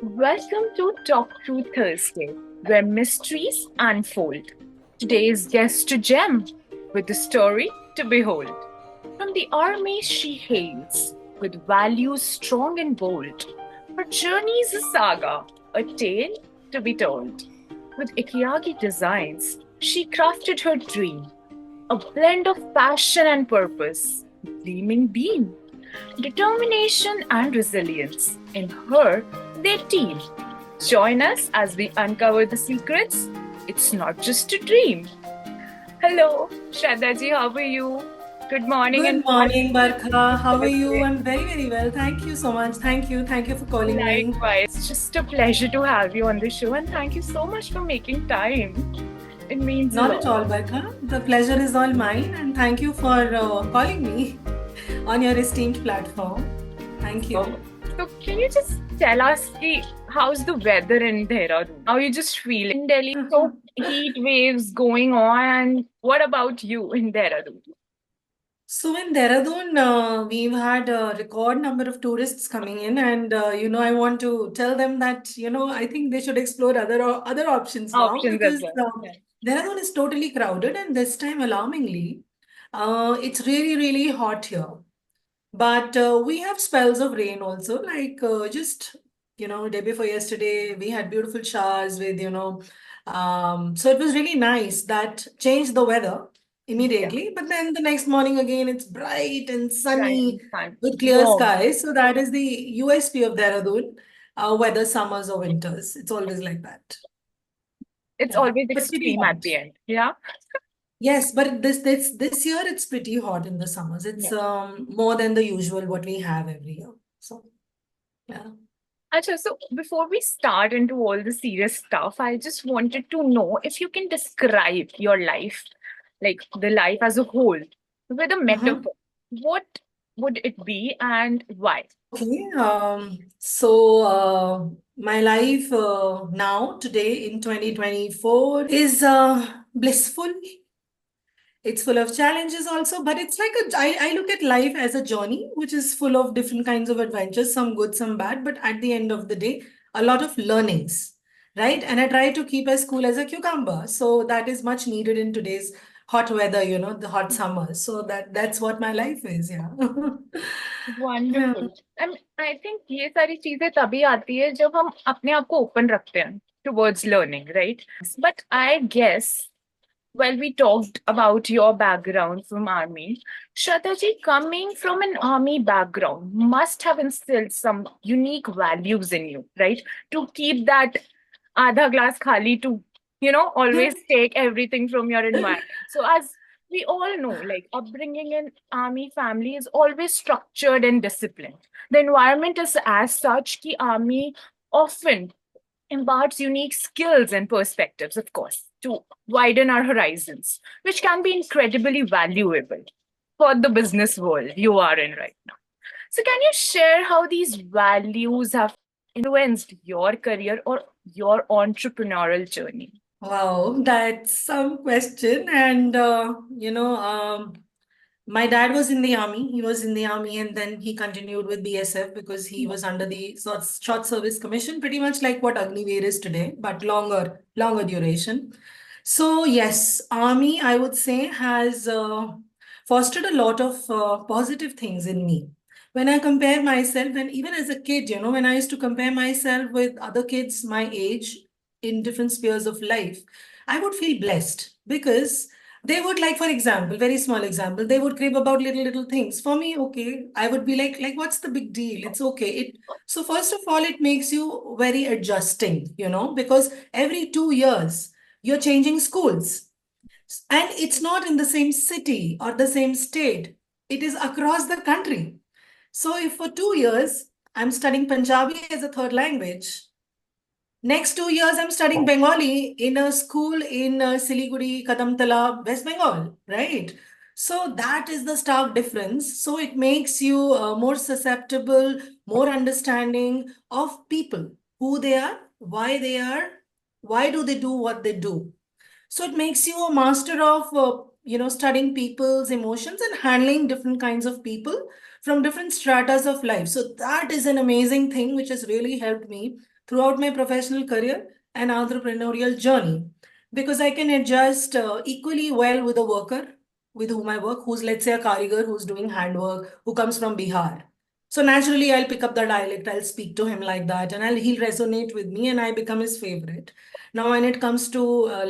Welcome to Talk Through Thursday, where mysteries unfold. Today's guest to gem with a story to behold. From the army she hails, with values strong and bold. Her journey is a saga, a tale to be told. With Ikiagi designs, she crafted her dream, a blend of passion and purpose, gleaming beam. Determination and resilience. In her, they team. Join us as we uncover the secrets. It's not just a dream. Hello, Shraddha ji, how are you? Good morning and Good morning, Barkha. How are you? birthday. I'm very, very well. Thank you so much. Thank you. Thank you for calling me. Likewise, it's just a pleasure to have you on the show and thank you so much for making time. It means a Not at lot. all, Barkha. The pleasure is all mine, and thank you for calling me on your esteemed platform. Thank Oh, you. so can you just tell us how's the weather in Dehradun? How you just feel in Delhi? So heat waves going on, and what about you in Dehradun? So in Dehradun, we've had a record number of tourists coming in, and I want to tell them that I think they should explore other options now Options as because well. Yeah. Dehradun is totally crowded, and this time, alarmingly, it's really, really hot here. But we have spells of rain also, like just, day before yesterday, we had beautiful showers so it was really nice. That changed the weather Yeah. immediately. But then the next morning again, it's bright and sunny Shining sun. with clear Warm. skies. So that is the USP of Dehradun, whether summers or winters. It's always like that. It's Yeah, always but pretty extreme at hot. the end. Yeah. Yes, but this year it's pretty hot in the summers. It's Yeah. more than the usual what we have every year. So yeah. Acha, so before we start into all the serious stuff, I just wanted to know if you can describe your life, like the life as a whole, with a Uh-huh. metaphor. What would it be and why? Okay. So my life now today in 2024 is blissful. It's full of challenges also, but it's like I look at life as a journey, which is full of different kinds of adventures, some good, some bad, but at the end of the day, a lot of learnings, right? And I try to keep as cool as a cucumber. So that is much needed in today's hot weather, the hot summers. So that's what my life is, yeah. Yeah. Wonderful and I think ये सारी चीजें तभी आती है जब हम अपने आप को ओपन रखते हैं towards learning right but I guess well we talked about your background from army Shraddha ji coming from an army background must have instilled some unique values in you right to keep that आधा glass khali to always take everything from your environment so as we all know like upbringing in army family is always structured and disciplined the environment is as such ki army often imparts unique skills and perspectives, of course, to widen our horizons, which can be incredibly valuable for the business world you are in right now. So, can you share how these values have influenced your career or your entrepreneurial journey? Wow, that's some question. And my dad was in the army. He was in the army and then he continued with BSF because he was under the short service commission, pretty much like what Agniveer is today, but longer duration. So yes, army, I would say, has fostered a lot of positive things in me. When I compare myself, and even as a kid, when I used to compare myself with other kids my age in different spheres of life, I would feel blessed because they would, like, for example, very small example, they would crave about little things. For me, okay, I would be like, what's the big deal? It's okay. So first of all, it makes you very adjusting, because every 2 years you're changing schools. And it's not in the same city or the same state. It is across the country. So if for 2 years I'm studying Punjabi as a third language, next 2 years, I'm studying Bengali in a school in Siliguri, Kadamtala, West Bengal, right? So that is the stark difference. So it makes you more susceptible, more understanding of people, who they are, why do they do what they do. So it makes you a master of, studying people's emotions and handling different kinds of people from different stratas of life. So that is an amazing thing which has really helped me throughout my professional career and entrepreneurial journey, because I can adjust equally well with a worker with whom I work, who's, let's say, a karigar who's doing handwork, who comes from Bihar. So naturally, I'll pick up the dialect, I'll speak to him like that, and he'll resonate with me, and I become his favorite. Now, when it comes to,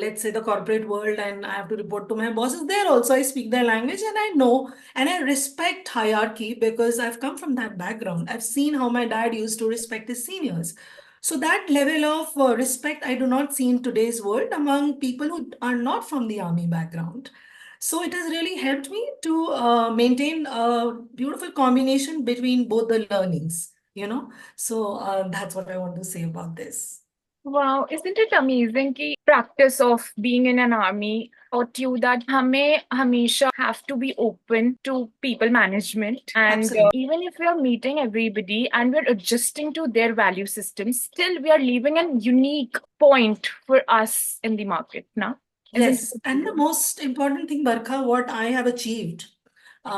let's say, the corporate world, and I have to report to my bosses, there also I speak their language, and I know and I respect hierarchy because I've come from that background. I've seen how my dad used to respect his seniors. So that level of respect I do not see in today's world among people who are not from the army background. So it has really helped me to maintain a beautiful combination between both the learnings, you know. So that's what I want to say about this. Wow, isn't it amazing कि practice of being in an army taught you that हमें हमेशा have to be open to people management, and Absolutely. even if we are meeting everybody and we're adjusting to their value system, still we are leaving a unique point for us in the market, na? Isn't Yes, it? and the most important thing, Barkha, what I have achieved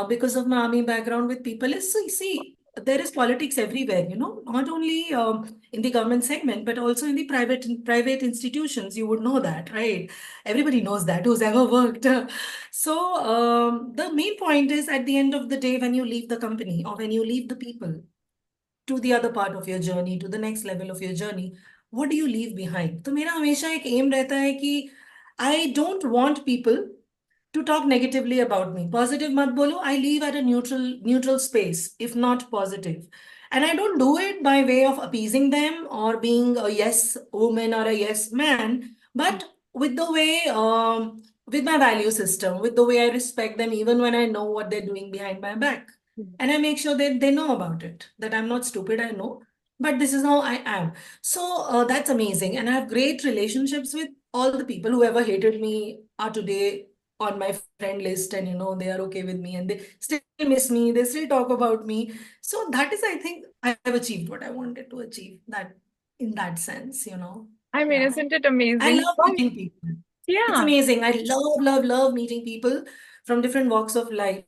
because of my army background with people is, so you see, there is politics everywhere, you know, not only in the government segment, but also in the private institutions. You would know that, right? Everybody knows that who's ever worked. So the main point is, at the end of the day, when you leave the company or when you leave the people to the other part of your journey, to the next level of your journey, what do you leave behind? तो मेरा हमेशा एक aim रहता है कि I don't want people to talk negatively about me. Positive mat bolo. I leave at a neutral space, if not positive. And I don't do it by way of appeasing them or being a yes woman or a yes man, but with the way, with my value system, with the way I respect them, even when I know what they're doing behind my back. And I make sure that they know about it, that I'm not stupid, I know, but this is how I am. So that's amazing. And I have great relationships with all the people who ever hated me are today on my friend list, and you know they are okay with me and they still miss me, they still talk about me. So that is, I think, I have achieved what I wanted to achieve, that in that sense, you know. I mean, Yeah, isn't it I amazing? love meeting people. It's Yeah. amazing. I love meeting people from different walks of life.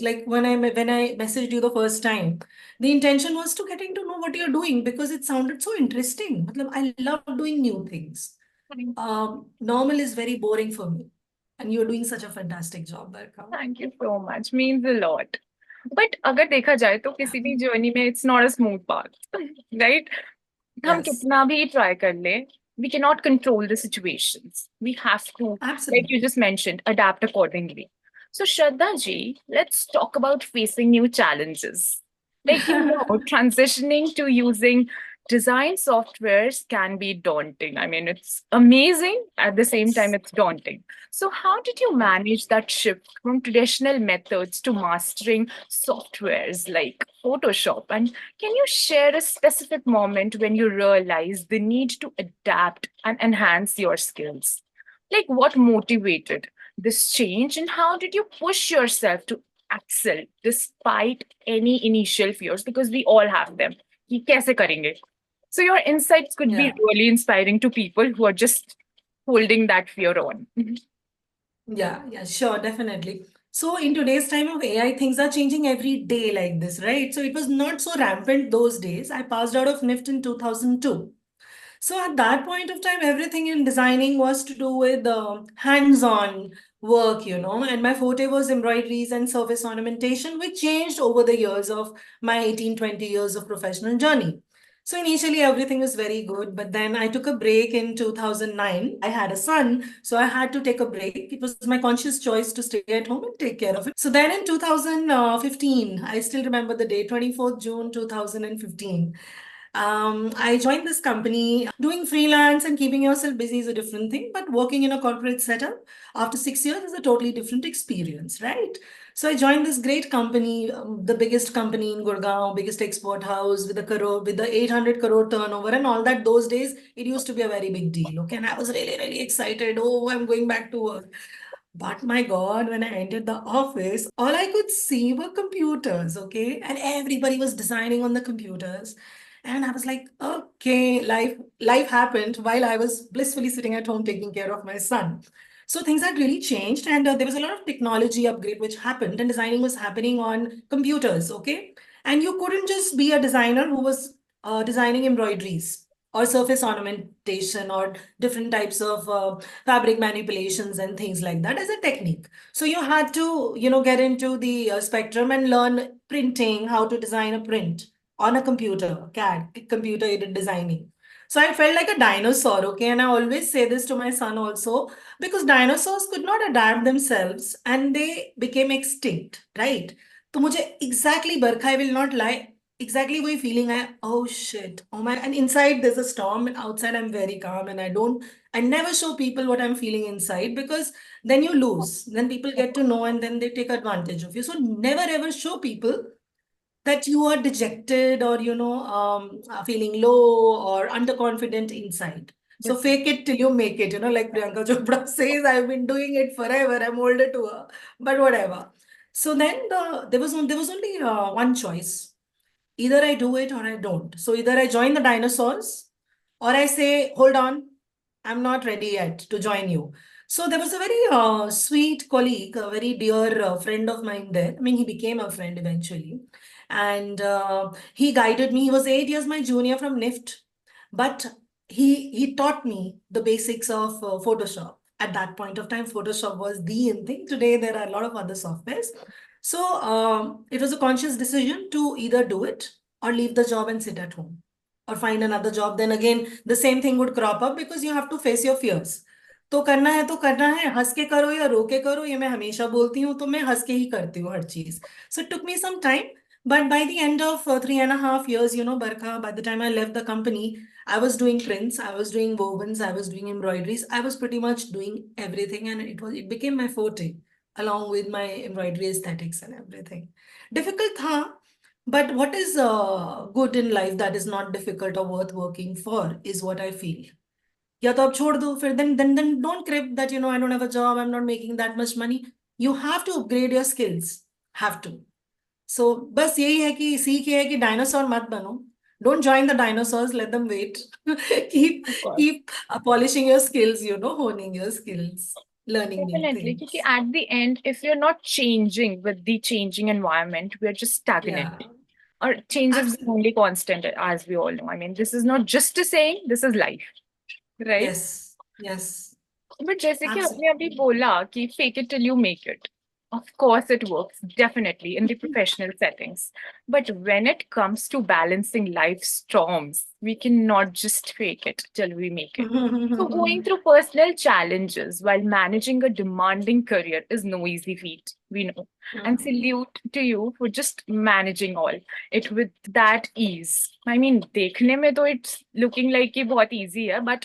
Like when I messaged you the first time, the intention was to getting to know what you're doing because it sounded so interesting. Matlab, I love doing new things. Normal is very boring for me, and you're doing such a fantastic job, Barka. Thank you so much. Means a lot. But अगर देखा जाए तो किसी भी journey में it's not a smooth path, right? हम Yes, कितना भी try कर ले, we cannot control the situations. We have to, like you absolutely. just mentioned, adapt accordingly. So Shraddha ji, let's talk about facing new challenges. Like transitioning to using design softwares can be daunting. I mean, it's amazing. At the same time, it's daunting. So, how did you Yeah. manage that shift from traditional methods to mastering softwares like Photoshop? And can you share a specific moment when you realized the need to adapt and enhance your skills? Like, what motivated this change, and how did you push yourself to excel despite any initial fears? Because we all have them. कि कैसे करेंगे? So, your insights could be Yeah. really inspiring to people who are just holding that fear on. Yeah, sure, definitely. So in today's time of AI, things are changing every day like this, right? So it was not so rampant those days. I passed out of NIFT in 2002. So at that point of time, everything in designing was to do with hands-on work, you know, and my forte was embroideries and surface ornamentation, which changed over the years of my 18, 20 years of professional journey. So initially everything was very good, but then I took a break in 2009. I had a son, so I had to take a break. It was my conscious choice to stay at home and take care of it. So then in 2015, I still remember the day, 24th June 2015. I joined this company. Doing freelance and keeping yourself busy is a different thing, but working in a corporate setup after 6 years is a totally different experience, right? So I joined this great company, the biggest company in Gurgaon, biggest export house with the 800 crore turnover and all that. Those days, it used to be a very big deal. Okay, and I was really excited. Oh, I'm going back to work. But my God, when I entered the office, all I could see were computers, okay? And everybody was designing on the computers. And I was like, okay, life happened while I was blissfully sitting at home taking care of my son. So things had really changed, and there was a lot of technology upgrade which happened, and designing was happening on computers, okay? And you couldn't just be a designer who was designing embroideries or surface ornamentation or different types of fabric manipulations and things like that as a technique. So you had to, get into the spectrum and learn printing, how to design a print on a computer, CAD, computer aided designing. So I felt like a dinosaur, okay? And I always say this to my son also, because dinosaurs could not adapt themselves and they became extinct, right? तो मुझे exactly Barkha, I will not lie, exactly वही feeling है, oh shit, oh my, and inside there's a storm and outside I'm very calm and I never show people what I'm feeling inside because then you lose. Then people get to know and then they take advantage of you. So never ever show people that you are dejected or, feeling low or underconfident inside. So fake it till you make it, like Priyanka Chopra says, I've been doing it forever. I'm older to her, but whatever. So then there was only one choice. Either I do it or I don't. So either I join the dinosaurs or I say, hold on, I'm not ready yet to join you. So there was a very sweet colleague, a very dear friend of mine there. I mean, he became a friend eventually. And he guided me. He was 8 years my junior from NIFT. But he taught me the basics of Photoshop. At that point of time, Photoshop was the in thing. Today, there are a lot of other softwares. So it was a conscious decision to either do it or leave the job and sit at home or find another job. Then again, the same thing would crop up because you have to face your fears. तो करना है हंस के करो या रो के करो, ये मैं हमेशा बोलती हूँ, तो मैं हंस के ही करती हूँ हर चीज. So it took me some time, but by the end of 3.5 years, Barkha, by the time I left the company, I was doing prints, I was doing wovens, I was doing embroideries, I was pretty much doing everything, and it became my forte along with my embroidery aesthetics and everything. Difficult, huh? But what is good in life that is not difficult or worth working for is what I feel. या तो आप छोड़ दो फिर then don't crib that I don't have a job, I'm not making that much money. You have to upgrade your skills. Have to. So बस यही है कि सीख ये है कि डायनासोर मत बनो. Don't join the dinosaurs, let them wait. keep Of course. keep polishing your skills, honing your skills, learning new Definitely. Because things. at the end, if you're not changing with the changing environment, we're just stagnant. Yeah, Or change is the absolutely. only constant, as we all know. I mean, this is not just a saying, this is life, right? Yes, yes, But जैसे कि आपने absolutely. अभी बोला कि fake it till you make it. Of course, it works definitely in the professional settings. But when it comes to balancing life storms, we cannot just fake it till we make it. So, going through personal challenges while managing a demanding career is no easy feat, we know. And salute to you for just managing all it with that ease. I mean, देखने में तो it's looking like कि बहुत easy है, but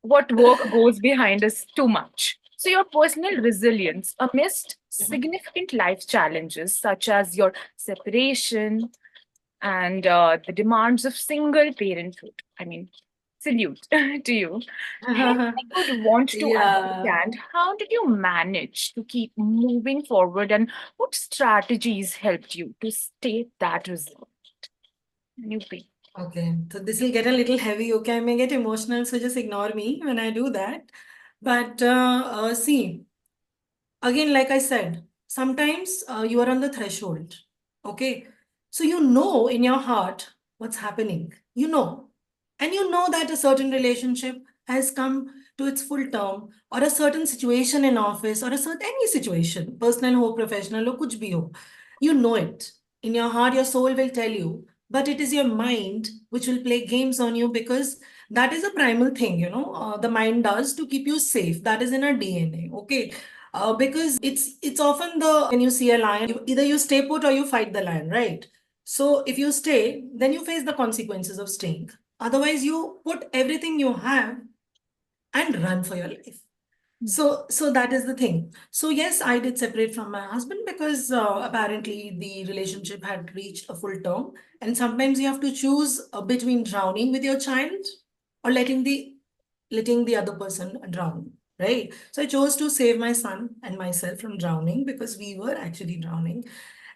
what work goes behind is too much. So, your personal resilience amidst significant life challenges, such as your separation and the demands of single parenthood. I mean, salute to you. Hence, I would want to Yeah. understand how did you manage to keep moving forward and what strategies helped you to stay that resilient? Newbie. Okay, so this will get a little heavy. Okay, I may get emotional, so just ignore me when I do that. But see, again, like I said, sometimes you are on the threshold. Okay, so you know in your heart what's happening. And you know that a certain relationship has come to its full term, or a certain situation in office, or a certain any situation, personal ho, professional ho, kuch bhi ho. You know it. In your heart, your soul will tell you, but it is your mind which will play games on you because that is a primal thing, the mind does to keep you safe. That is in our DNA. Okay. Because it's often the when you see a lion, either you stay put or you fight the lion, right? So if you stay, then you face the consequences of staying. Otherwise, you put everything you have and run for your life. So that is the thing. So yes, I did separate from my husband because apparently the relationship had reached a full term, and sometimes you have to choose between drowning with your child or letting the other person drown, right? So I chose to save my son and myself from drowning because we were actually drowning,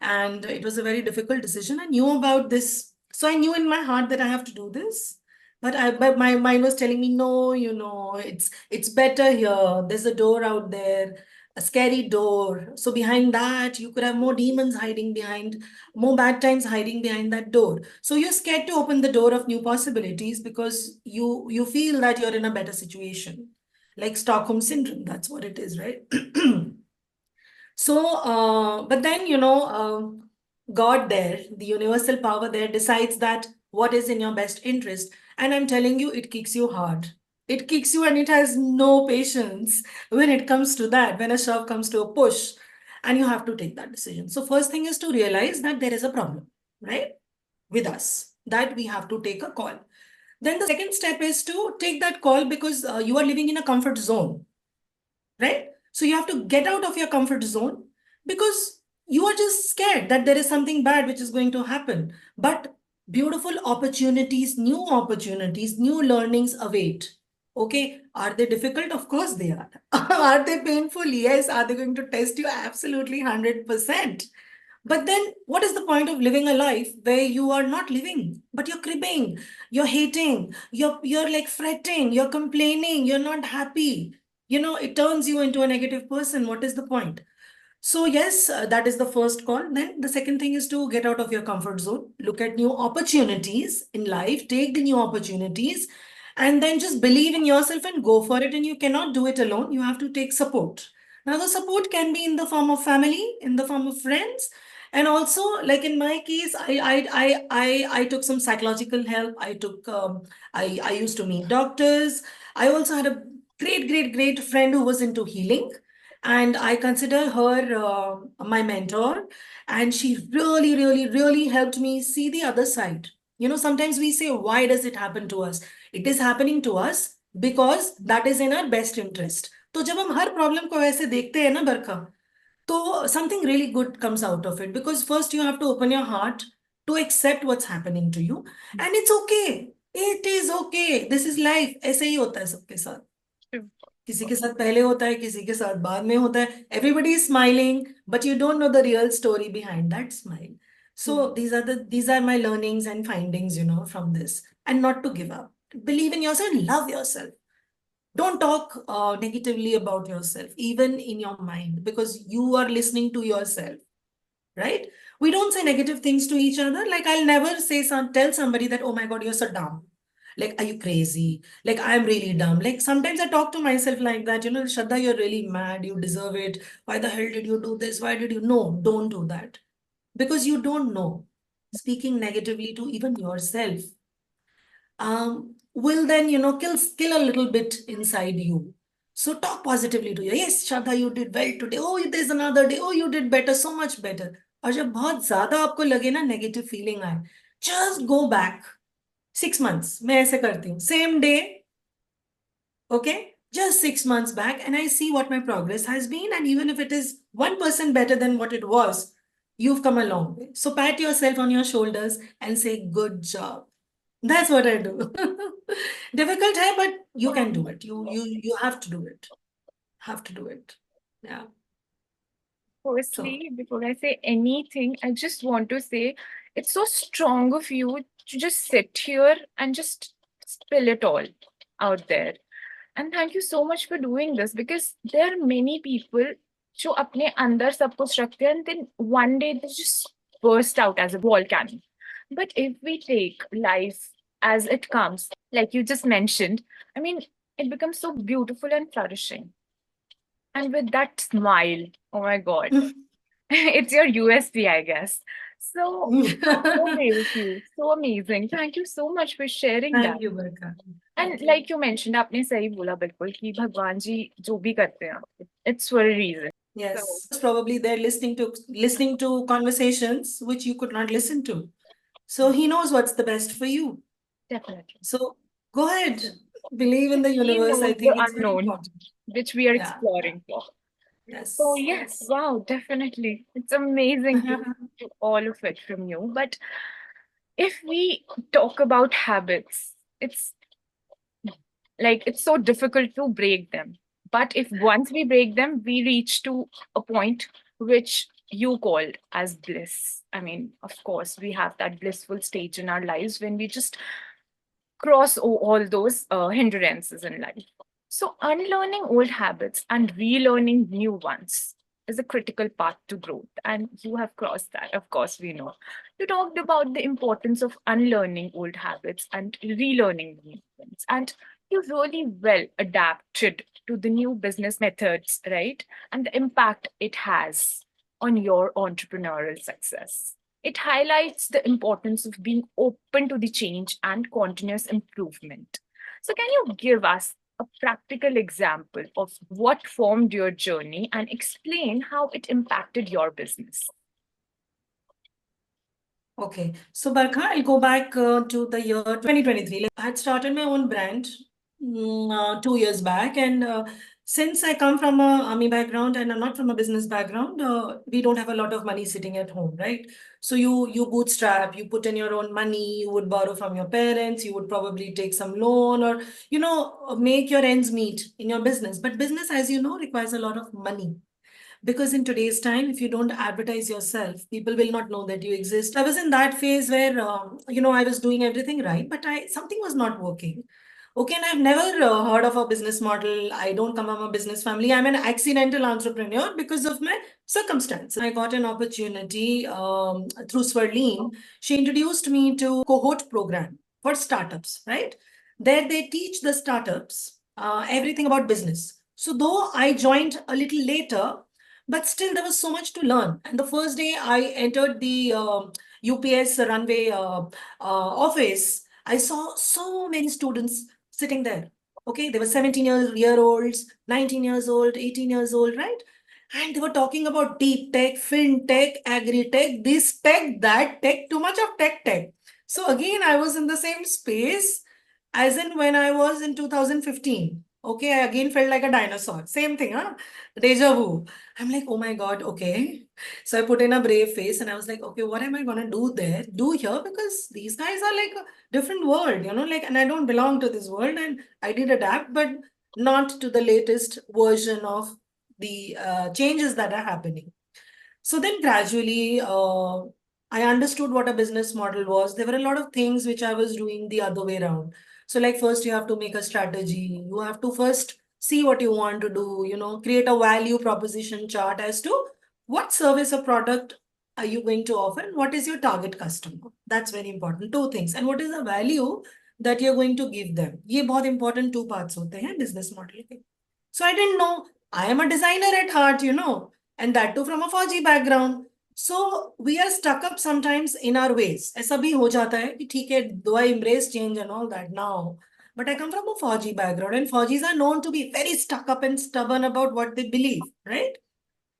and it was a very difficult decision. I knew about this, so I knew in my heart that I have to do this. But my mind was telling me, no, it's better here. There's a door out there. a scary door. So behind that, you could have more demons hiding behind, more bad times hiding behind that door. So you're scared to open the door of new possibilities because you feel that you're in a better situation. Like Stockholm syndrome, that's what it is, right? So, but then, God there, the universal power there decides that what is in your best interest. And I'm telling you, it kicks you hard. It kicks you and it has no patience when it comes to that, when a shove comes to a push, and you have to take that decision. So, first thing is to realize that there is a problem, right? With us, that we have to take a call. Then the second step is to take that call because you are living in a comfort zone, right? So you have to get out of your comfort zone because you are just scared that there is something bad which is going to happen. But beautiful opportunities, new learnings await. Okay, are they difficult? Of course they are. Are they painful? Yes. Are they going to test you? Absolutely 100%. But then, what is the point of living a life where you are not living, but you're cribbing, you're hating, you're like fretting, you're complaining, you're not happy? It turns you into a negative person. What is the point? So yes, that is the first call. Then the second thing is to get out of your comfort zone, look at new opportunities in life, take the new opportunities, and then just believe in yourself and go for it. And you cannot do it alone. You have to take support. Now, the support can be in the form of family, in the form of friends, and also, like in my case, I took some psychological help. I used to meet doctors. I also had a great friend who was into healing, and I consider her my mentor. And she really helped me see the other side. Sometimes we say, why does it happen to us? It is happening to us because that is in our best interest. तो जब हम हर problem को वैसे देखते हैं ना बरखा, तो something really good comes out of it, because first you have to open your heart to accept what's happening to you, and it's okay. It is okay. This is life. ऐसे ही होता है सबके साथ. किसी के साथ पहले होता है, किसी के साथ बाद में होता है. Everybody is smiling, but you don't know the real story behind that smile. So these are my learnings and findings, from this. And not to give up. Believe in yourself, love yourself. Don't talk negatively about yourself, even in your mind, because you are listening to yourself, right? We don't say negative things to each other. Like, I'll never tell somebody that, oh my God, you're so dumb. Like, are you crazy? Like, I'm really dumb. Like, sometimes I talk to myself like that, Shraddha, you're really mad. You deserve it. Why the hell did you do this? Why did you? No, don't do that. Because you don't know. Speaking negatively to even yourself will then, kill a little bit inside you. So talk positively to you. Yes, Shraddha, you did well today. Oh, there's another day. Oh, you did better, so much better. और जब बहुत ज्यादा आपको लगे ना negative feeling आए, just go back 6 months. मैं ऐसे करती हूँ. Same day, okay? Just 6 months back, and I see what my progress has been. And even if it is 1% better than what it was, you've come a long way. So pat yourself on your shoulders and say, good job. That's what I do. Difficult, hai, but you can do it. You have to do it. Have to do it. Yeah. So Firstly, before I say anything, I just want to say it's so strong of you to just sit here and just spill it all out there. And thank you so much for doing this, because there are many people जो अपने अंदर सब कुछ रखते हैं and then one day they just burst out as a volcano. But if we take life as it comes, like you just mentioned, I mean, it becomes so beautiful and flourishing. And with that smile, oh my God, it's your USP, I guess. So okay with you. So amazing. Thank you so much for sharing that. Thank you, Barka. And like you mentioned, आपने सही बोला बिल्कुल कि भगवान जी जो भी करते हैं, it's for a reason. Yes, probably they're listening to conversations which you could not listen to. So he knows what's the best for you. Definitely. So go ahead, believe in the He universe. I knows think the it's very unknown, important. which we are Yeah. exploring for. Yes. So yes, wow, definitely. It's amazing to all of it from you. But if we talk about habits, it's like it's so difficult to break them. But if once we break them, we reach to a point which you called as bliss. I mean, of course, we have that blissful stage in our lives when we just cross all those hindrances in life. So, unlearning old habits and relearning new ones is a critical path to growth. And you have crossed that, of course, we know. You talked about the importance of unlearning old habits and relearning new ones. And you really well adapted to the new business methods, right? And the impact it has on your entrepreneurial success. It highlights the importance of being open to the change and continuous improvement. So, can you give us a practical example of what formed your journey and explain how it impacted your business? Okay, so Barkha, I'll go back to the year 2023. Like, I had started my own brand 2 years back, and since I come from a army background and I'm not from a business background, we don't have a lot of money sitting at home, right? So you bootstrap, you put in your own money, you would borrow from your parents, you would probably take some loan or make your ends meet in your business. But business, as you know, requires a lot of money. Because in today's time, if you don't advertise yourself, people will not know that you exist. I was in that phase where, I was doing everything right, but something was not working. Okay, and I've never heard of a business model. I don't come from a business family. I'm an accidental entrepreneur because of my circumstance. I got an opportunity through Swerleen. She introduced me to cohort program for startups, right? There they teach the startups everything about business. So though I joined a little later, but still there was so much to learn. And the first day I entered the UPS runway office, I saw so many students sitting there. Okay, they were 17 year olds, 19 years old, 18 years old, right? And they were talking about deep tech, fintech, agri-tech, this tech, that tech, too much of tech. So again, I was in the same space as in when I was in 2015. Okay, I again felt like a dinosaur. Same thing, huh? Deja vu. I'm like, oh my God, okay. So I put in a brave face and I was like, okay, what am I gonna do there? Do here? Because these guys are like a different world, and I don't belong to this world. And I did adapt, but not to the latest version of the changes that are happening. So then gradually, I understood what a business model was. There were a lot of things which I was doing the other way around. So, like, first you have to make a strategy. You have to first see what you want to do, create a value proposition chart as to what service or product are you going to offer and what is your target customer. That's very important. Two things. And what is the value that you're going to give them. ये बहुत important two parts होते हैं business model के. So I didn't know. I am a designer at heart, and that too from a 4G background. So we are stuck up sometimes in our ways. ऐसा भी हो जाता है कि ठीक है, though I embrace change and all that now, but I come from a 4G background, and 4Gs are known to be very stuck up and stubborn about what they believe, right?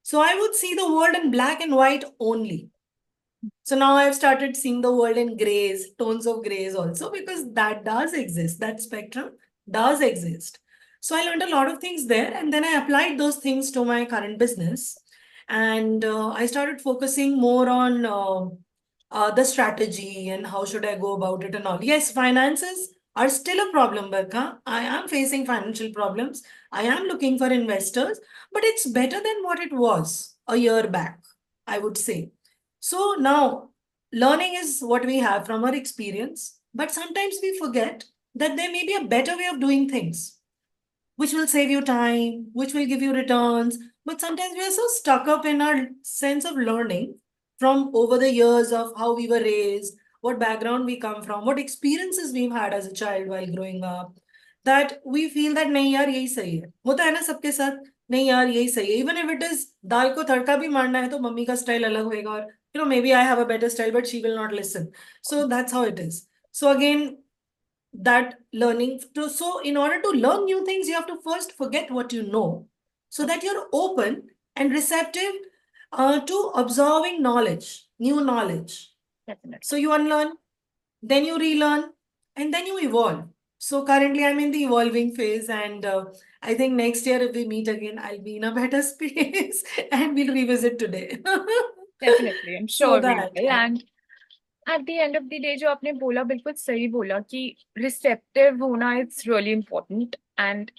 So I would see the world in black and white only. So now I've started seeing the world in grays, tones of grays also, because that does exist. That spectrum does exist. So I learned a lot of things there, and then I applied those things to my current business. And I started focusing more on the strategy and how should I go about it and all. Yes, finances are still a problem, Barkha. I am facing financial problems. I am looking for investors, but it's better than what it was a year back, I would say. So now learning is what we have from our experience, but sometimes we forget that there may be a better way of doing things, which will save you time, which will give you returns. But sometimes we are so stuck up in our sense of learning from over the years of how we were raised, what background we come from, what experiences we've had as a child while growing up, that we feel that नहीं यार यही सही है. होता है ना सबके साथ, नहीं यार यही सही है. Even if it is दाल को तड़का भी मारना है तो मम्मी का स्टाइल अलग होएगा और maybe I have a better style but she will not listen. So that's how it is. So again, that learning to, so in order to learn new things you have to first forget what you know so that you're open and receptive to absorbing knowledge, new knowledge. Definitely. So you unlearn, then you relearn, and then you evolve. So currently I'm in the evolving phase, and I think next year if we meet again I'll be in a better space and we'll revisit today. Definitely, I'm So sure we that, will. And at the end of the day, जो आपने बोला बिल्कुल सही बोला कि receptive होना it's really important and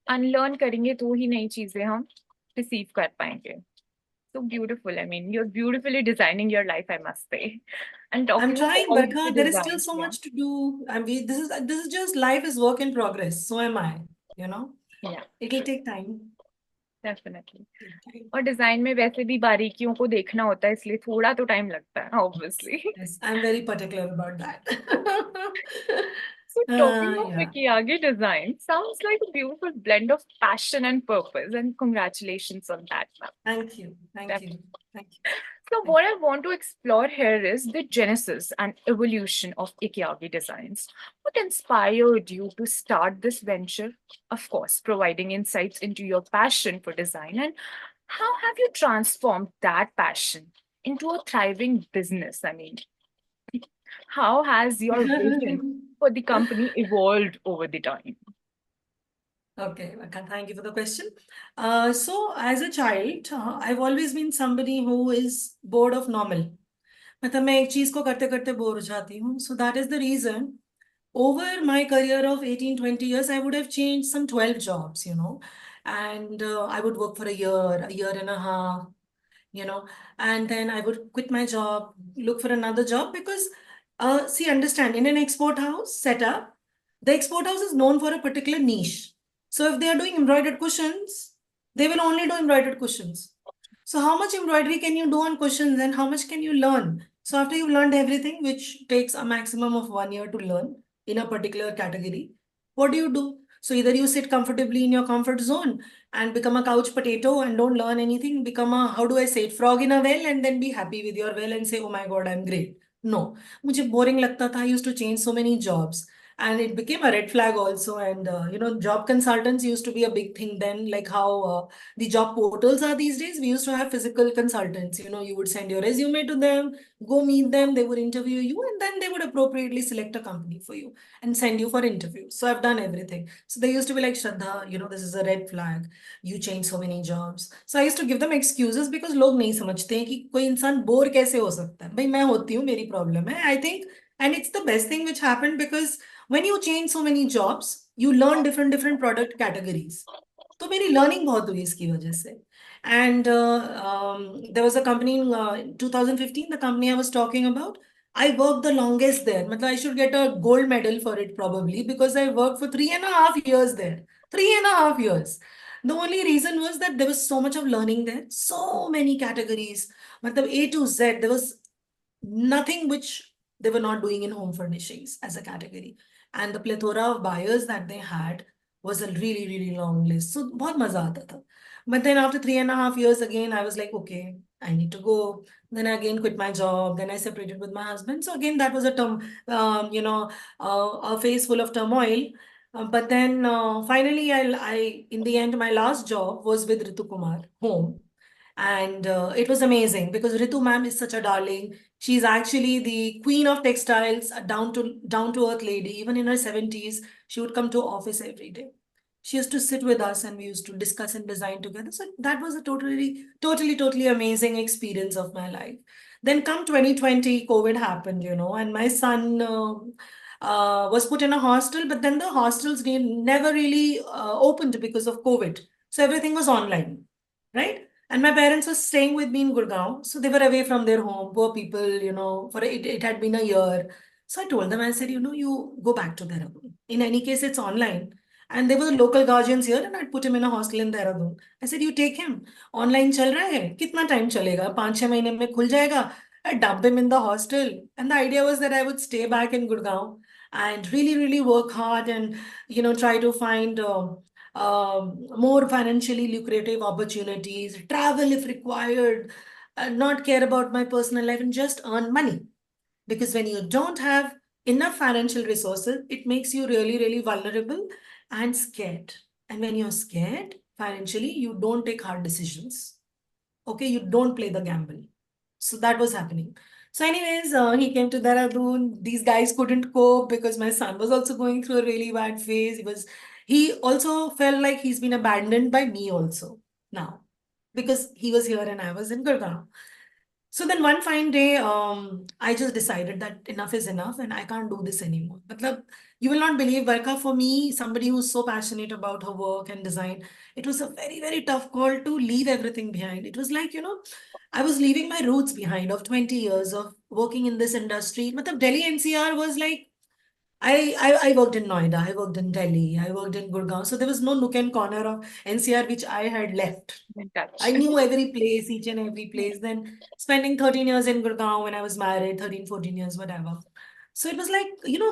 unlearn करेंगे तो ही नई चीजें हम receive कर पाएंगे. So beautiful. I mean, you're beautifully designing your life, I must say. And I'm talking trying, about the Barkha. There is still design, so yeah, much to do. I mean, this is just life is work in progress. So am I, you know. Yeah, It'll take time. definitely. Take time. और design में वैसे भी बारीकियों को देखना होता है, इसलिए थोड़ा तो टाइम लगता है obviously. Yes, I'm very particular about that. So talking of Yeah. Ikeyagi design sounds like a beautiful blend of passion and purpose, and congratulations on that, ma'am. Thank you. Thank you. Definitely. Thank you. So Thank what I want to explore here is the genesis and evolution of Ikeyagi designs. What inspired you to start this venture? Of course, providing insights into your passion for design, and how have you transformed that passion into a thriving business? I mean, how has your vision you. for the company evolved over the time? Okay, okay, thank you for the question. So as a child, I've always been somebody who is bored of normal. मतलब मैं एक चीज को करते करते bore हो जाती हूँ. So that is the reason over my career of 18, 20 years, I would have changed some 12 jobs, and I would work for a year and a half, and then I would quit my job, look for another job because, see, understand, in an export house setup, the export house is known for a particular niche. So if they are doing embroidered cushions, they will only do embroidered cushions. So how much embroidery can you do on cushions and how much can you learn? So after you've learned everything, which takes a maximum of 1 year to learn in a particular category, what do you do? So either you sit comfortably in your comfort zone and become a couch potato and don't learn anything, become a, how do I say it, frog in a well and then be happy with your well and say, oh my God, I'm great. No, मुझे boring लगता था. I used to change so many jobs and it became a red flag also. And, job consultants used to be a big thing then, like how the job portals are these days. We used to have physical consultants. You would send your resume to them, go meet them, they would interview you, and then they would appropriately select a company for you and send you for interview. So I've done everything. So they used to be like, Shraddha, this is a red flag. You change so many jobs. So I used to give them excuses because लोग नहीं समझते हैं कि कोई इंसान bore कैसे हो सकता है. भाई मैं होती हूँ, मेरी प्रॉब्लम है. I think, and it's the best thing which happened because when you change so many jobs, you learn different product categories. तो मेरी लर्निंग बहुत हुई इसकी वजह से. And there was a company in 2015, the company I was talking about. I worked the longest there. मतलब I should get a gold medal for it probably because I worked for 3.5 years there. 3.5 years. The only reason was that there was so much of learning there. So many categories. मतलब A to Z. There was nothing which they were not doing in home furnishings as a category. And the plethora of buyers that they had was a really, really long list. So बहुत मजा आता था. But then after 3.5 years again, I was like, okay, I need to go. Then I again quit my job. Then I separated with my husband. So again, that was a phase full of turmoil. But then finally, in the end, my last job was with Ritu Kumar Home. And it was amazing because Ritu ma'am is such a darling. She's actually the queen of textiles, a down to earth lady. Even in her 70s, she would come to office every day. She used to sit with us and we used to discuss and design together. So that was a totally amazing experience of my life. Then come 2020, COVID happened, and my son was put in a hostel, but then the hostels never really opened because of COVID. So everything was online, right? And my parents were staying with me in Gurgaon. So they were away from their home, poor people, for it had been a year. So I told them, I said, you go back to Dehradun. In any case, it's online. And there were local guardians here, and I'd put him in a hostel in Dehradun. I said, you take him. Online चल रहा है, कितना time चलेगा? 5-6 महीने में खुल जाएगा. I dumped him in the hostel. And the idea was that I would stay back in Gurgaon and really, really work hard and, try to find more financially lucrative opportunities, travel if required, not care about my personal life and just earn money. Because when you don't have enough financial resources, it makes you really, really vulnerable and scared. And when you're scared financially, you don't take hard decisions. Okay, you don't play the gamble. So that was happening. So, anyways, he came to Dehradun. These guys couldn't cope because my son was also going through a really bad phase. He also felt like he's been abandoned by me also now because he was here and I was in Gurgaon. So then one fine day, I just decided that enough is enough and I can't do this anymore. Matlab, you will not believe, Varka, for me, somebody who's so passionate about her work and design, it was a very, very tough call to leave everything behind. It was like, I was leaving my roots behind of 20 years of working in this industry. Matlab, Delhi NCR was like I worked in Noida, I worked in Delhi, I worked in Gurgaon. So there was no nook and corner of NCR which I had left. In I touch. knew every place, each and every place. Then spending 13 years in Gurgaon when I was married, 13, 14 years, whatever. So it was like,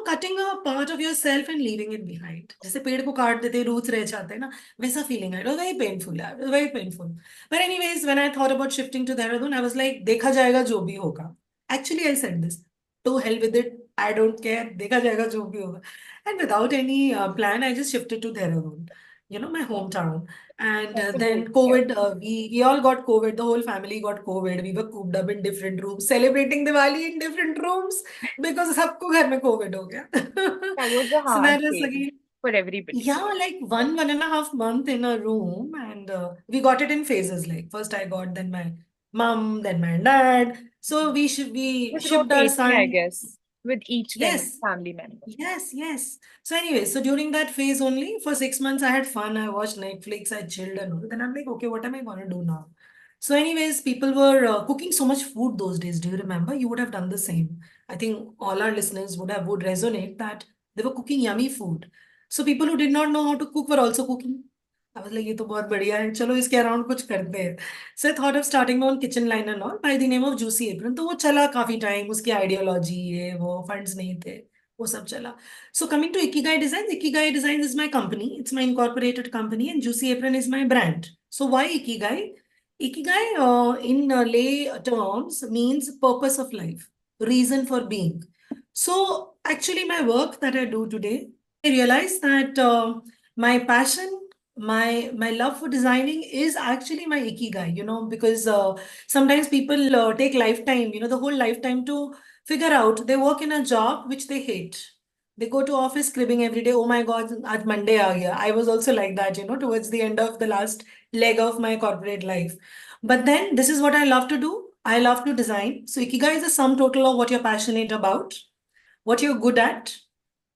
cutting a part of yourself and leaving it behind. जैसे पेड़ को काट देते roots रह जाते हैं ना, वैसा feeling है. It was very painful, it was very painful. But anyways, when I thought about shifting to Dehradun, I was like, देखा जाएगा जो भी होगा. Actually, I said this. To hell with it. I don't care. देखा जाएगा जो भी होगा. And without any plan, I just shifted to Dehradun, my hometown. And That's a then good step. COVID, we all got COVID. The whole family got COVID. We were cooped up in different rooms, celebrating Diwali in different rooms because सबको घर में COVID हो गया. That was a So hard that was phase again, for everybody. yeah, like 1.5 month in a room, and we got it in phases. Like first I got, then my mom, then my dad. So we Just shipped our rotating, I son. guess, with each kind of Yes, family member. yes, yes. So anyway, so during that phase only, for 6 months, I had fun. I watched Netflix, I chilled and all. Then I'm like, okay, what am I gonna do now? So anyways, people were cooking so much food those days. Do you remember? You would have done the same. I think all our listeners would resonate that they were cooking yummy food. So people who did not know how to cook were also cooking. I was like, ये तो बहुत बढ़िया है. चलो इसके around कुछ करते हैं. So I thought of starting my own kitchen line and all by the name of Juicy Apron. तो वो चला काफी टाइम. उसकी आइडियोलॉजी ये वो फंड्स नहीं थे. वो सब चला. So coming to Ikigai Designs is my company. It's my incorporated company, and Juicy Apron is my brand. So why Ikigai? Ikigai, in lay terms, means purpose of life, reason for being. So actually, my work that I do today, I realize that my passion, my love for designing is actually my Ikigai. Because sometimes people take lifetime, the whole lifetime to figure out they work in a job which they hate. They go to office cribbing every day. Oh my God, at Monday aa gaya. I was also like that, towards the end of the last leg of my corporate life. But then this is what I love to do. I love to design. So Ikigai is a sum total of what you're passionate about, what you're good at,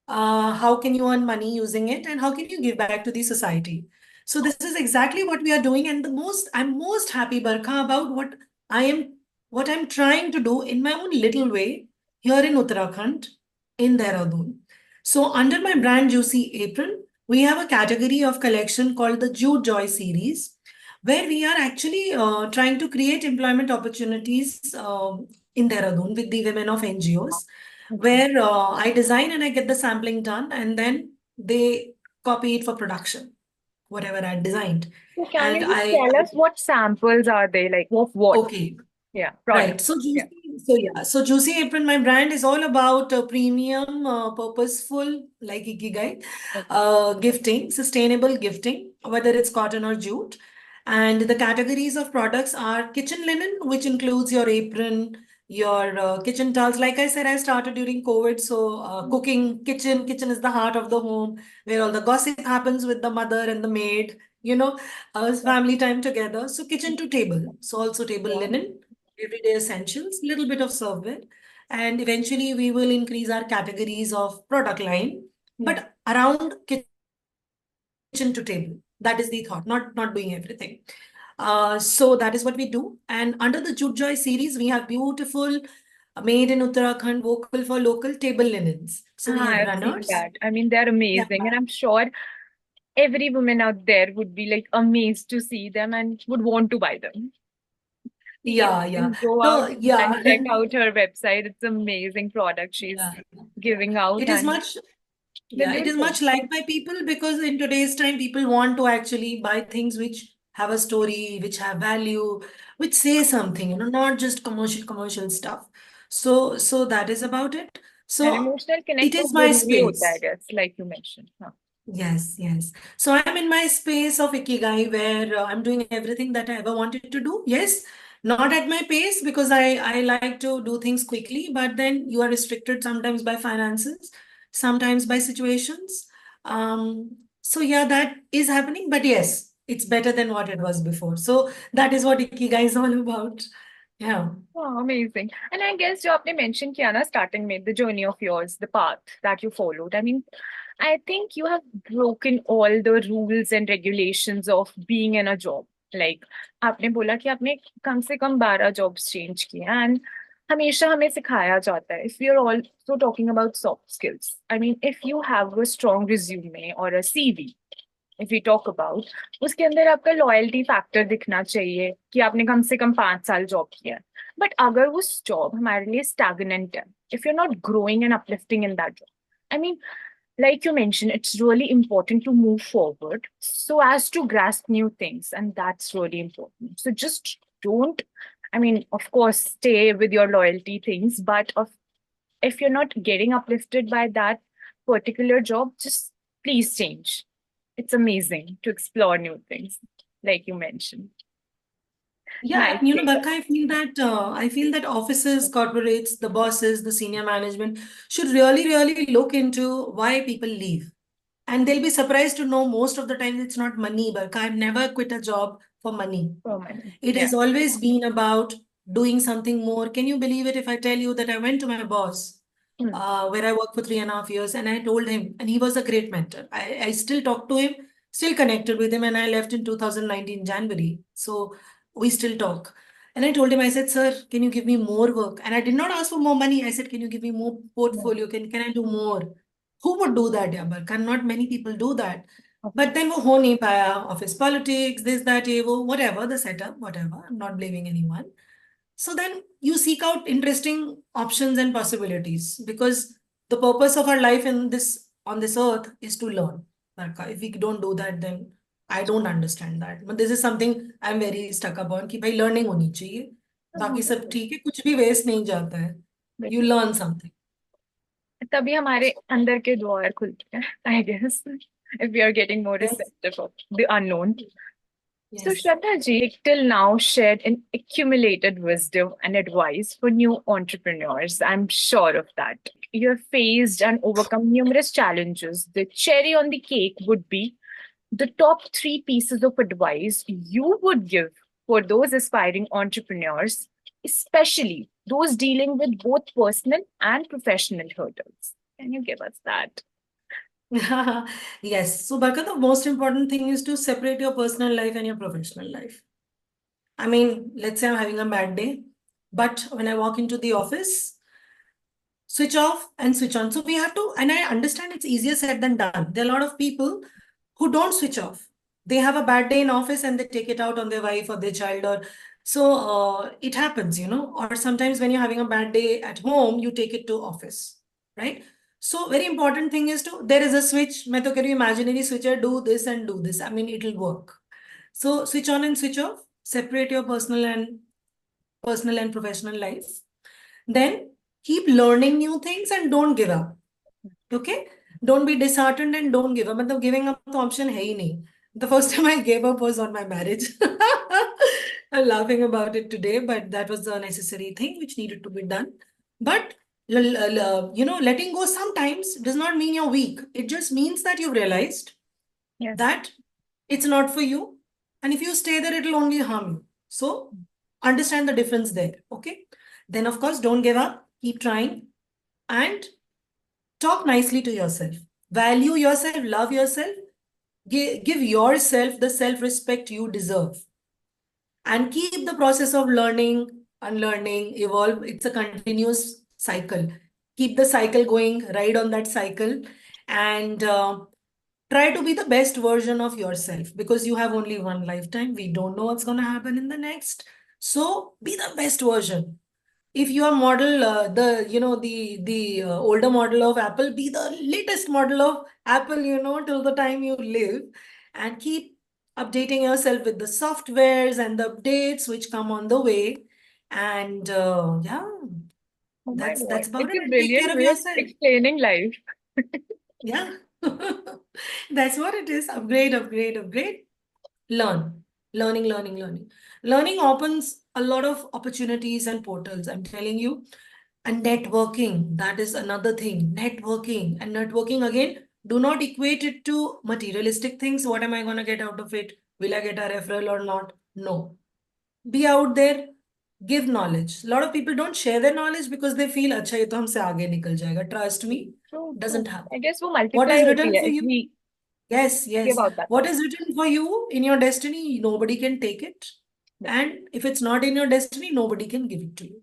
how can you earn money using it, and how can you give back to the society. So this is exactly what we are doing, and I'm most happy, Barkha, about I am what I'm trying to do in my own little way here in Uttarakhand, in Dehradun. So under my brand Juicy Apron, we have a category of collection called the Jute Joy series, where we are actually trying to create employment opportunities in Dehradun with the women of NGOs, Okay. where I design and I get the sampling done, and then they copy it for production, whatever I designed. So can And you just tell us what samples are they like? What? okay, Yeah, right. product. So Yeah. Juicy Apron, my brand is all about premium, purposeful, like Ikigai, Okay. gifting, sustainable gifting, whether it's cotton or jute. And the categories of products are kitchen linen, which includes your apron, your kitchen towels. Like I said, I started during COVID, so cooking, kitchen is the heart of the home, where all the gossip happens with the mother and the maid. Yeah. Family time together. So kitchen to table. So also table Yeah. linen, everyday essentials, little bit of serveware, and eventually we will increase our categories of product line, Yeah. but around kitchen to table. That is the thought, not doing everything. So that is what we do. And under the Jute Joy series, we have beautiful made in Uttarakhand, vocal for local table linens. So we have I've seen runners. that. I mean, they're Yeah. amazing, and I'm sure every woman out there would be like amazed to see them and would want to buy them. You Yeah, yeah. can go out So yeah. and check out her website. It's amazing product she's Yeah. giving out, It is and much, they're yeah, it is beautiful. much liked by people because in today's time, people want to actually buy things which have a story, which have value, which say something, not just commercial stuff. So that is about it. And So emotional it connect तो is my जरूरी होता है, I space. guess, like you mentioned. हाँ. Yes, yes. So I'm in my space of Ikigai where I'm doing everything that I ever wanted to do. Yes, not at my pace because I like to do things quickly, but then you are restricted sometimes by finances, sometimes by situations. So yeah, that is happening, but yes, it's better than what it was before. So that is what Ikigai is all about. Yeah. Oh, amazing. And I guess जो आपने mention किया ना starting में, the journey of yours, the path that you followed. I mean, I think you have broken all the rules and regulations of being in a job. Like आपने बोला कि आपने कम से कम 12 jobs change किए, and हमेशा हमें सिखाया जाता है, if we are also talking about soft skills, I mean if you have a strong resume or a CV, if we talk about, उसके अंदर आपका लॉयल्टी फैक्टर दिखना चाहिए कि आपने कम से कम 5 साल जॉब किया है। बट अगर वो जॉब हमारे लिए स्टैग्नेंट है, if you are not growing and uplifting in that job, I mean like you mentioned, it's really important to move forward so as to grasp new things, and that's really important. So just don't, I mean, of course, stay with your loyalty things, but if you're not getting uplifted by that particular job, just please change. It's amazing to explore new things, like you mentioned. Yeah, Nice you know, take. Barka, I feel that offices, corporates, the bosses, the senior management should really, really look into why people leave. And they'll be surprised to know most of the time it's not money, Barka. I've never quit a job for money. Permanent. It Yeah. has always been about doing something more. Can you believe it if I tell you that I went to my boss, Hmm. where I worked for 3.5 years, and I told him, and he was a great mentor. I still talk to him, still connected with him, and I left in 2019 January. So we still talk. And I told him, I said, sir, can you give me more work? And I did not ask for more money. I said, can you give me more No. portfolio? Can I do more? Who would do that, Yabar? Can not many people do that. Of But course. then वो हो नहीं पाया, office politics, this, that, ये वो, whatever, the setup, whatever. I'm not blaming anyone. So then you seek out interesting options and possibilities because the purpose of our life in this on this earth is to learn. Narka. If we don't do that, then I don't understand that. But this is something I'm very stuck upon कि भाई learning होनी चाहिए. बाकी सब ठीक है, कुछ भी waste नहीं जाता है. You बिल्कुल। learn something. तभी हमारे अंदर के द्वार खुलते हैं, I guess, if we are getting more Yes, receptive of the unknown. So, yes. Shraddha ji, till now shared an accumulated wisdom and advice for new entrepreneurs. I'm sure of that. You have faced and overcome numerous challenges. The cherry on the cake would be the top 3 pieces of advice you would give for those aspiring entrepreneurs, especially those dealing with both personal and professional hurdles. Can you give us that? Yes. So, Barka, the most important thing is to separate your personal life and your professional life. I mean, let's say I'm having a bad day, but when I walk into the office, switch off and switch on. So we have to, and I understand it's easier said than done. There are a lot of people who don't switch off. They have a bad day in office and they take it out on their wife or their child, or so it happens, you know. Or sometimes when you're having a bad day at home, you take it to office, right? So very important thing is to there is a switch. मैं तो कह रही हूँ imaginary switcher, do this and do this. I mean, it'll work. So switch on and switch off. Separate your personal and professional life. Then keep learning new things and don't give up. Okay? Don't be disheartened and don't give up. मतलब giving up the option है ही नहीं. The first time I gave up was on my marriage. I'm laughing about it today, but that was a necessary thing which needed to be done. But you know, letting go sometimes does not mean you're weak. It just means that you've realized Yes. that it's not for you. And if you stay there, it'll only harm you. So understand the difference there. Okay. Then, of course, don't give up. Keep trying and talk nicely to yourself. Value yourself, love yourself, give yourself the self respect you deserve. And keep the process of learning, unlearning, evolve. It's a continuous cycle. Keep the cycle going, ride on that cycle, and try to be the best version of yourself because you have only one lifetime. We don't know what's going to happen in the next. So be the best version. If you are model the you know the older model of Apple, be the latest model of Apple, you know, till the time you live, and keep updating yourself with the softwares and the updates which come on the way. And yeah, Oh my God. that's about It's it. a And take care brilliant of way of yourself. explaining life. Yeah. That's what it is. Upgrade, upgrade, upgrade. Learn. Learning. Learning opens a lot of opportunities and portals, I'm telling you. And networking, that is another thing. Networking again, do not equate it to materialistic things. What am I going to get out of it? Will I get a referral or not? No. Be out there, give knowledge. A lot of people don't share their knowledge because they feel, अच्छा ये तो हमसे आगे निकल जाएगा. Trust me, True, true. doesn't happen. I guess वो What multiply is होती written है for if you? we Yes, give yes. out that What knowledge. is written for you in your destiny, nobody can take it. But And if it's not in your destiny, nobody can give it to you.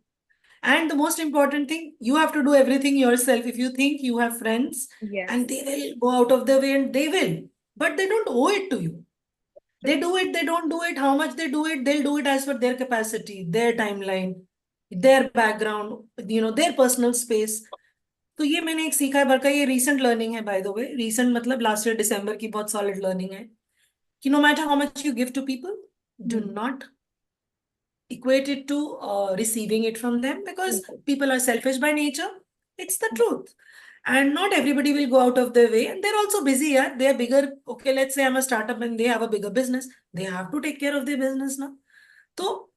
And the most important thing, you have to do everything yourself. If you think you have friends Yes. and they will go out of their way, and they will, but they don't owe it to you. They do it, they don't do it, how much they do it, they'll do it as per their capacity, their timeline, their background, their personal space. तो ये मैंने एक सीखा है बरका, ये recent learning है by the way. Recent मतलब last year December की बहुत solid learning है कि no matter how much you give to people, do not equate it to receiving it from them, because people are selfish by nature. It's the truth. And not everybody will go out of their way. And they're also busy. Yeah? They're bigger. Okay, let's say I'm a startup and they have a bigger business. They have to take care of their business now. So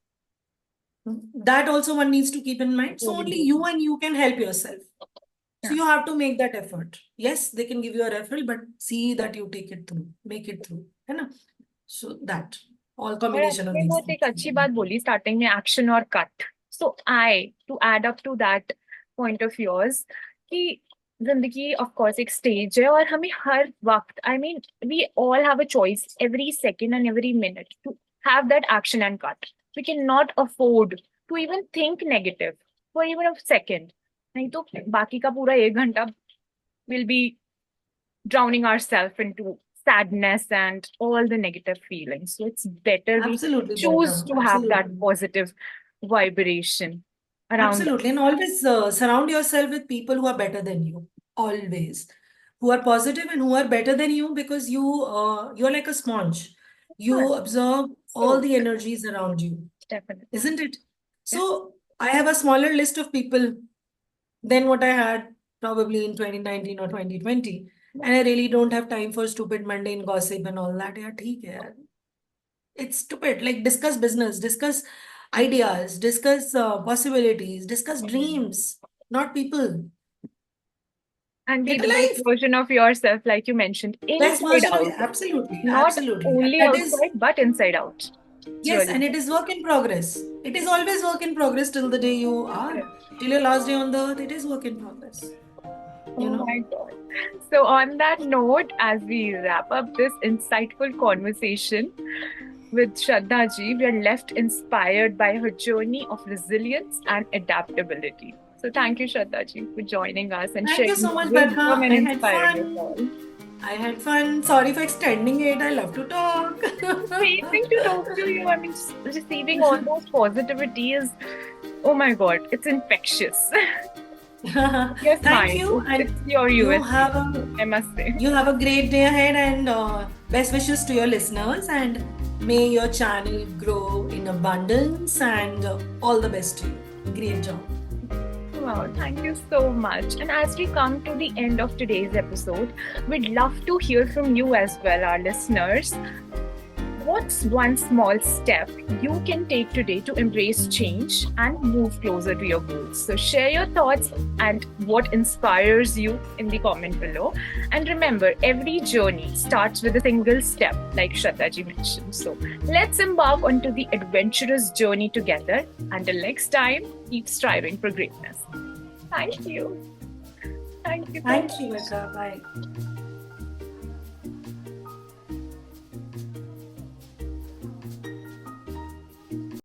that also one needs to keep in mind. So only you and you can help yourself. So you have to make that effort. Yes, they can give you a referral, but see that you take it through, make it through. है ना? So that all combination of आपने these बहुत एक things. अच्छी बात बोली starting में, action और cut. So I too add up to that point of yours कि जिंदगी ऑफ कोर्स एक स्टेज है और हमें हर वक्त, I mean we all have a choice every second and every minute to have that action and cut. We can not afford to even think negative for even a second. नहीं तो बाकी का पूरा 1 घंटा will be drowning ourselves into sadness and all the negative feelings. So it's better we Absolutely, choose Bhargav. to have that Absolutely. positive vibration around us. Absolutely. And always surround yourself with people who are better than you. Always. Who are positive and who are better than you, because you're like a sponge. You Fun. absorb all So the energies around you, definitely. isn't it? Yeah. So I have a smaller list of people than what I had probably in 2019 or 2020. And I really don't have time for stupid mundane gossip and all that. Yeah, theek hai yaar. It's stupid. Like, discuss business, discuss ideas, discuss possibilities, discuss dreams, not people. And be Get the best alive. version of yourself, like you mentioned, Best inside version of you. out. Absolutely. Not Absolutely. only That is, outside, but inside out. It's yes, really and it is work in progress. It is always work in progress till the day you are. Till your last day on the earth, it is work in progress. You Oh know? my God. So, on that note, as we wrap up this insightful conversation with Shraddha ji, we are left inspired by her journey of resilience and adaptability. So, thank you, Shraddha ji, for joining us and Thank you sharing so much, your Barkha. wisdom and I had inspiring us all. fun. I had fun. Sorry for extending it. I love to talk. Amazing to talk to you. I mean, receiving all those positivity is, oh my God, it's infectious. Yes, Thank you, and it's your you USP, have I must say. you have a great day ahead, and best wishes to your listeners, and may your channel grow in abundance, and all the best to you. Great job. Wow, thank you so much. And as we come to the end of today's episode, we'd love to hear from you as well, our listeners. What's one small step you can take today to embrace change and move closer to your goals? So share your thoughts and what inspires you in the comment below. And remember, every journey starts with a single step, like Shraddha ji mentioned. So let's embark onto the adventurous journey together. Until next time, keep striving for greatness. Thank you. Thank you. Thank you, Barkha. Bye.